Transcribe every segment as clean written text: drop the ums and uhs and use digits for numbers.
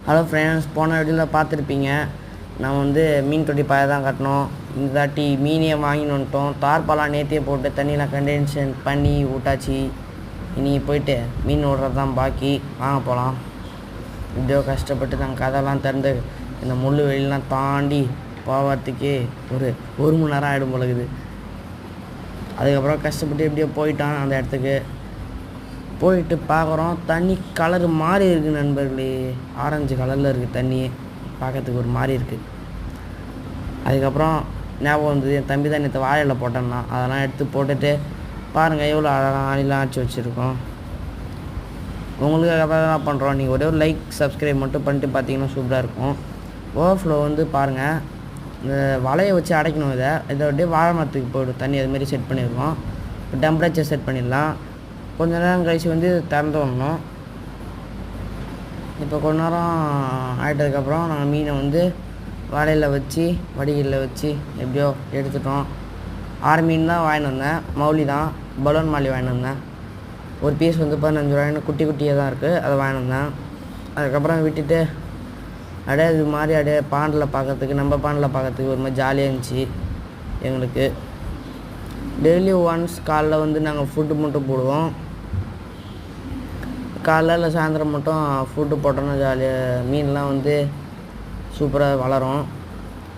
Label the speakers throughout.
Speaker 1: Hello friends, போன வீடியோவில் பார்த்துருப்பீங்க. நான் வந்து மீன் தொட்டி பாய தான் கட்டினோம். இந்த தாட்டி மீனையே வாங்கின்னு வந்துட்டோம். தார்பாலாம் நேற்றியே போட்டு தண்ணியில் கண்டென்சேஷன் பண்ணி விட்டாச்சு. இனி போயிட்டு மீன் விடுறது தான் பாக்கி. வாங்க போகலாம். இப்படியோ கஷ்டப்பட்டு நாங்கள் கதைலாம் திறந்து இந்த முள் வெளியெலாம் தாண்டி போகிறதுக்கே ஒரு மணி நேரம் ஆகிடும் போலக்குது. அதுக்கப்புறம் கஷ்டப்பட்டு எப்படியோ போயிட்டான். அந்த இடத்துக்கு போயிட்டு பார்க்குறோம், தண்ணி கலரு மாறி இருக்குது நண்பர்களே. ஆரஞ்சு கலரில் இருக்குது தண்ணி, பார்க்கறதுக்கு ஒரு மாதிரி இருக்குது. அதுக்கப்புறம் ஞாபகம் வந்தது, என் தம்பி தான் நேற்று வாழையில் போட்டேன்னா அதெல்லாம் எடுத்து போட்டுட்டு பாருங்கள் எவ்வளோ அழகாக ஆணிலாம் அடிச்சு வச்சுருக்கோம். உங்களுக்கு தான் பண்ணுறோம். நீங்கள் ஒரே ஒரு லைக் சப்ஸ்கிரைப் மட்டும் பண்ணிட்டு பார்த்தீங்கன்னா சூப்பராக இருக்கும். ஓவர்ஃப்ளோ வந்து பாருங்கள், இந்த வலையை வச்சு அடைக்கணும். இதை அப்படியே வாழை மரத்துக்கு போய்டும் தண்ணி. அதுமாரி செட் பண்ணியிருக்கோம். இப்போ டெம்பரேச்சர் செட் பண்ணிடலாம். கொஞ்ச நேரம் கழிச்சு வந்து திறந்து விடணும். இப்போ கொஞ்ச நேரம் ஆகிட்டதுக்கப்புறம் நாங்கள் மீனை வந்து வலையில் வச்சு வடிகளில் வச்சு எப்படியோ எடுத்துட்டோம். 6 மீன் தான் வாங்கிட்டு வந்தேன். மௌலி தான், பலூன் மாலி வாங்கிட்டு வந்தேன். ஒரு பீஸ் வந்து 15 ரூபாய்னு குட்டியாக தான் இருக்குது, அதை வாங்கிட்டு வந்தேன். அதுக்கப்புறம் விட்டுட்டு அப்படியே இது மாதிரி அப்படியே பாண்டில் பார்க்கறதுக்கு, நம்ம பாண்டில் பார்க்கறதுக்கு ஒரு மாதிரி ஜாலியாக இருந்துச்சு எங்களுக்கு. டெய்லி ஒன்ஸ் காலைல வந்து நாங்கள் ஃபுட்டு மட்டும் போடுவோம். காலைல இல்லை சாயந்தரம் மட்டும் ஃபுட்டு போட்டோன்னா ஜாலியாக மீன்லாம் வந்து சூப்பராக வளரும்.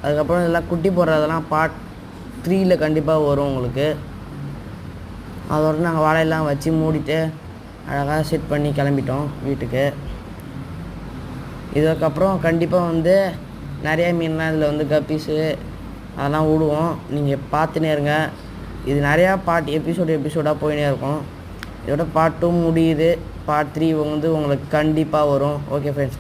Speaker 1: அதுக்கப்புறம் இதெல்லாம் குட்டி போடுறதெல்லாம் பார்ட் 3ல் கண்டிப்பாக வரும் உங்களுக்கு. அதோட நாங்கள் வாழையெல்லாம் வச்சு மூடிட்டு அழகாக செட் பண்ணி கிளம்பிட்டோம் வீட்டுக்கு. இதுக்கப்புறம் கண்டிப்பாக வந்து நிறையா மீன்லாம் இதில் வந்து கப்பீஸு அதெல்லாம் விடுவோம். நீங்கள் பார்த்துனே இருங்க. இது நிறையா எபிசோடாக போயினே இருக்கும். இதோட பார்ட் 2 முடியுது. பார்ட் 3 வந்து உங்களுக்கு கண்டிப்பாக வரும். Okay friends.